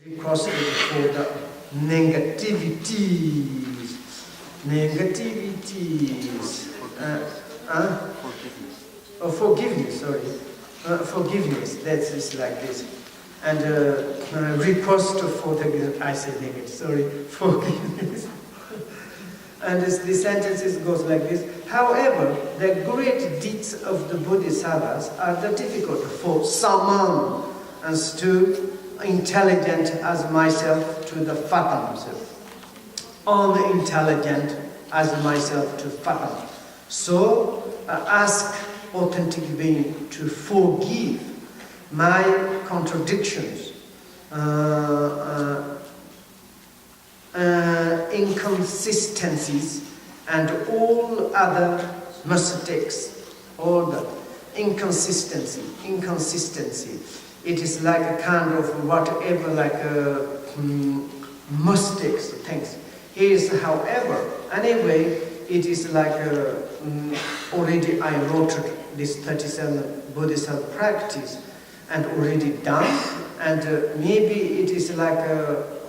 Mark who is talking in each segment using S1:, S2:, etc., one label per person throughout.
S1: Because for the negativities. Forgiveness, forgiveness, that is like this. And request for the, I say negative, forgiveness. And the sentences goes like this. However, the great deeds of the Bodhisattvas are difficult for someone as too intelligent as myself to the fathom. Unintelligent as myself to fathom. So ask authentic being to forgive my contradictions, inconsistencies, and all other mistakes. All the inconsistency. It is like a kind of whatever, like mistakes, things. Is, however, anyway, it is like already I wrote this 37 Bodhisattva practice and already done, and maybe it is like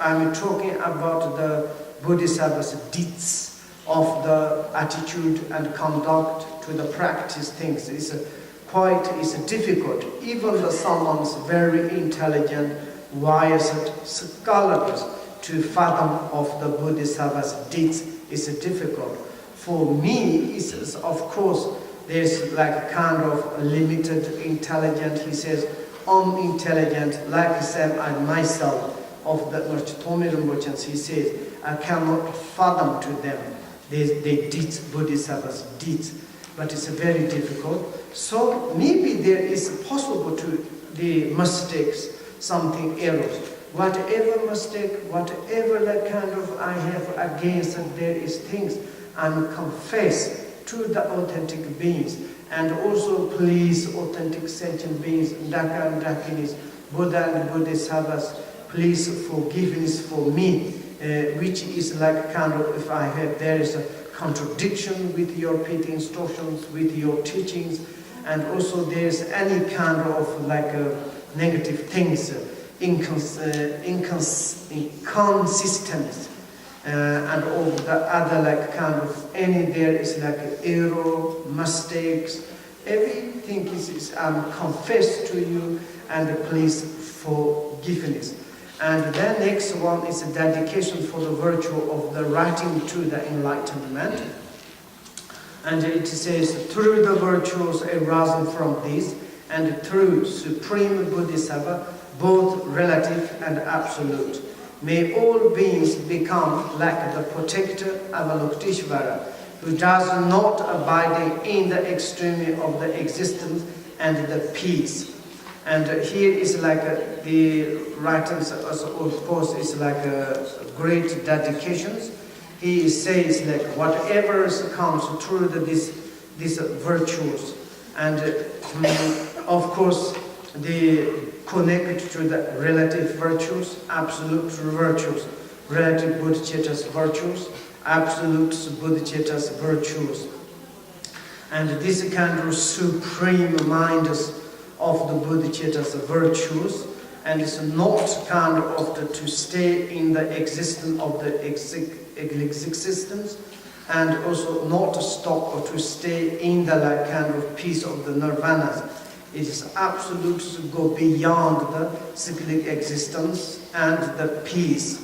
S1: I'm talking about the Bodhisattva's deeds of the attitude and conduct to the practice things. It's difficult. Even the someone's very intelligent, wise scholars to fathom of the Bodhisattva's deeds is difficult. For me, it's, of course, there's like kind of limited intelligence. He says, unintelligent, like Sam and myself of the Rinpoche. He says, I cannot fathom to them. They deeds, Bodhisattva's deeds, but it's very difficult. So maybe there is possible to the mistakes, something errors. Whatever mistake, whatever that kind of I have against, and there is things I'm confess to the authentic beings, and also please authentic sentient beings, Daka and Dakinis, Buddha and Bodhisattvas, please forgiveness for me, which is like kind of if I have there is a contradiction with your PT instructions, with your teachings, and also there's any kind of like negative things. Inconsistent and all the other like kind of any there is like error, mistakes, everything is confessed to you and please forgiveness. And then next one is a dedication for the virtue of the writing to the enlightenment. And it says, through the virtues arising from this and through Supreme Bodhisattva, both relative and absolute, may all beings become like the protector Avalokiteshvara, who does not abide in the extremity of the existence and the peace. And here is like the writers, of course, is like a great dedications. He says like whatever comes through these virtues, and of course the connected to the relative virtues, absolute virtues, relative bodhicitta's virtues, absolute bodhicitta's virtues. And this kind of supreme minds of the bodhicitta's virtues, and it's not kind of to stay in the existence of the existence, and also not to stop or to stay in the like kind of peace of the nirvana. It is absolute to go beyond the cyclic existence and the peace.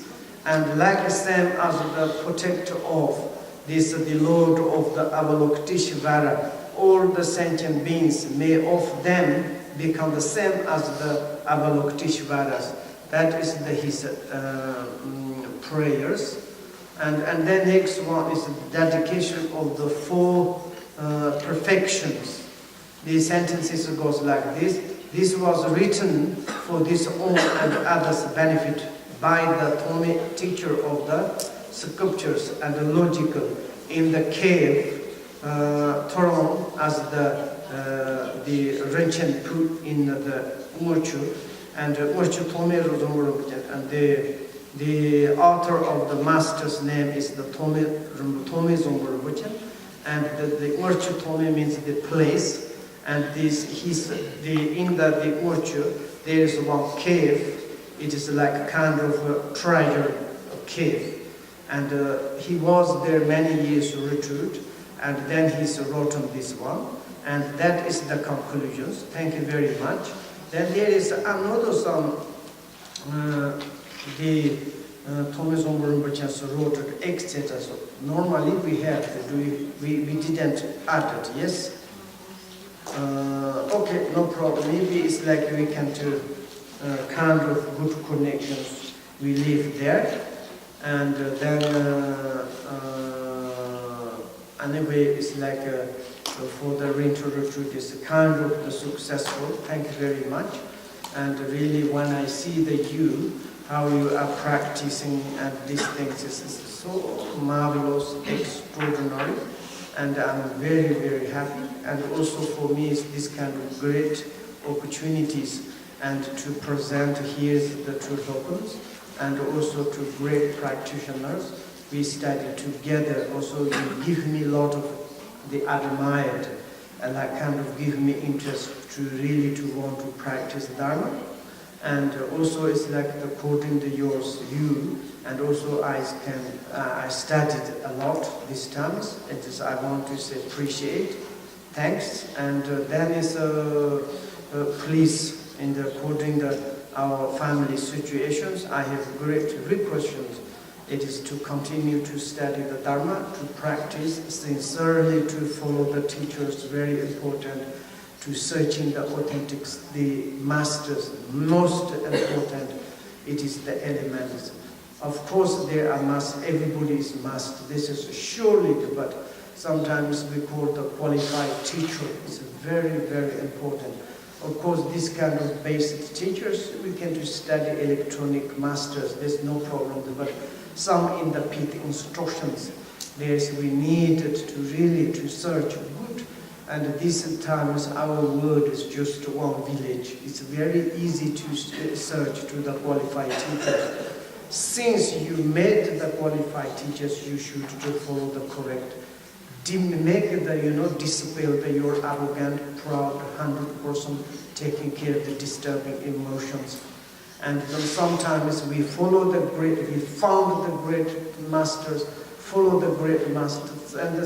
S1: And like the same as the protector of this, the Lord of the Avalokiteshvara, all the sentient beings, may of them become the same as the Avalokiteshvaras. That is his prayers. And then next one is the dedication of the 4 perfections. These sentences goes like this. This was written for this own and others' benefit by the Thome teacher of the scriptures and the logical in the cave throne as the Ranyak put in the Murchu, and Murchu Thome and the author of the master's name is the Thome Zomburubuchen, and the Murchu Thome means the place. And in the Murchu, there is one cave It is like a kind of a treasure cave. And he was there many years retreat, and then he's wrote on this one. And that is the conclusions. Thank you very much. Then there is another song, the Thomas Rinpoche wrote it, etc. So normally we have to do, we didn't add it, yes? Okay, no problem. Maybe it's like we can do kind of good connections. We live there, and then anyway, it's like for the winter retreat is kind of successful. Thank you very much. And really, when I see how you are practicing and these things is so marvelous, extraordinary, and I'm very, very happy. And also for me, it's this kind of great opportunities and to present here the true tokens, and also to great practitioners. We study together. Also, you give me a lot of the admired, and that kind of give me interest to really to want to practice Dharma. And also it's like according to you, and also I studied a lot these times. It is, I want to say appreciate, thanks, and then is please according to our family situations, I have great requests. It is to continue to study the Dharma, to practice sincerely, to follow the teachers, very important, to searching the authentics, the masters, most important, it is the elements. Of course, there are must, everybody is must, this is surely, but sometimes we call the qualified teacher, it's very, very important. Of course, this kind of basic teachers, we can do study electronic masters, there's no problem, but some in the pit instructions, we needed to really to search good. And these times our world is just one village. It's very easy to search to the qualified teachers. Since you made the qualified teachers, you should follow the correct. Make the, dispel your arrogant, proud, 100% taking care of the disturbing emotions. And sometimes we follow the great, we found the great masters, follow the great masters, and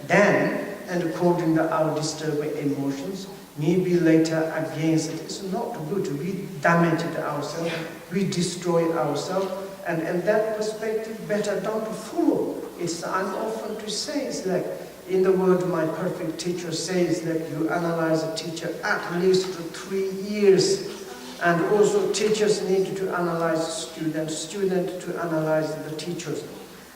S1: then and according to our disturbing emotions, maybe later against it. It's not good. We damage ourselves, we destroy ourselves, and in that perspective, better don't follow. I'm often to say, it's like, in the word my perfect teacher says that you analyze a teacher at least 3 years. And also teachers need to analyze students to analyze the teachers.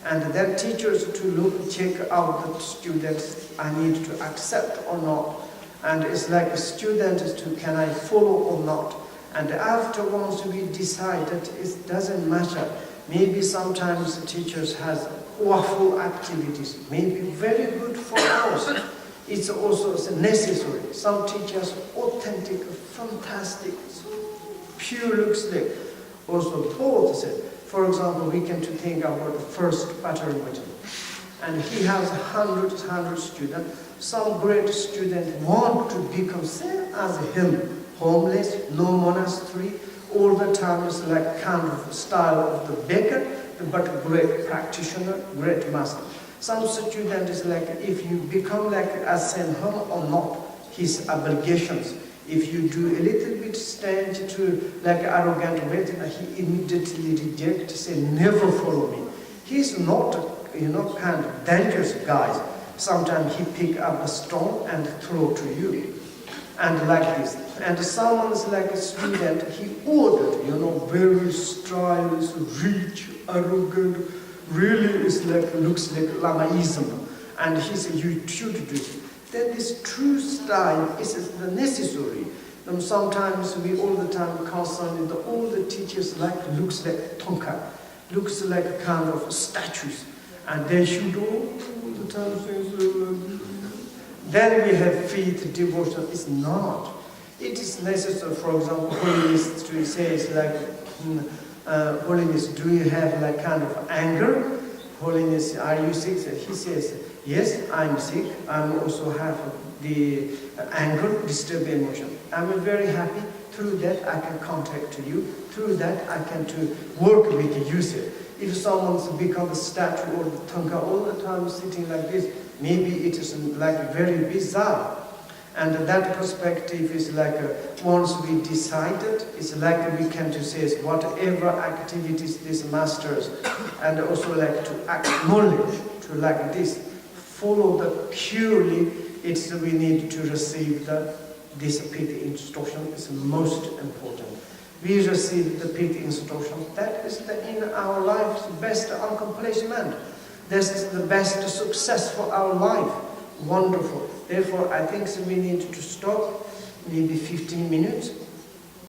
S1: And then teachers to check out the students I need to accept or not. And it's like a student to can I follow or not. And after once we decide that it doesn't matter, maybe sometimes the teachers has awful activities, maybe very good for us. It's also necessary. Some teachers authentic, fantastic, so pure looks like. Also both said. For example, we can think about the first Patrul, and he has hundreds students. Some great students want to become same as him, homeless, no monastery, all the time is like kind of style of the beggar, but great practitioner, great master. Some student is like if you become like a same him or not, his obligations. If you do a little bit stand to like arrogant way, he immediately rejects, say never follow me. He's not, kind of dangerous guys. Sometimes he pick up a stone and throw to you, and like this. And someone's like a student, he ordered, very stylish, rich, arrogant, really is like looks like Lamaism, and he said you should do it. Then this true style is the necessary. And sometimes we all the time concerned that all the teachers looks like tonka, looks like a kind of statues, and they should all the time say, then we have faith, devotion. It's not. It is necessary. For example, holiness to say is like holiness. Do you have like kind of anger? Holiness, are you sick? He says, yes, I'm sick. I also have the anger, disturbed emotion. I'm very happy. Through that I can contact you. Through that I can to work with the user. If someone's become a statue or the tanka all the time sitting like this, maybe it is like very bizarre. And that perspective is like once we decided, it's like we can to say whatever activities these masters, and also like to acknowledge to like this, follow the purely. It's we need to receive this pity instruction is most important. We receive the pity instruction. That is in our life's best accomplishment. This is the best success for our life. Wonderful. Therefore, I think we need to stop maybe 15 minutes.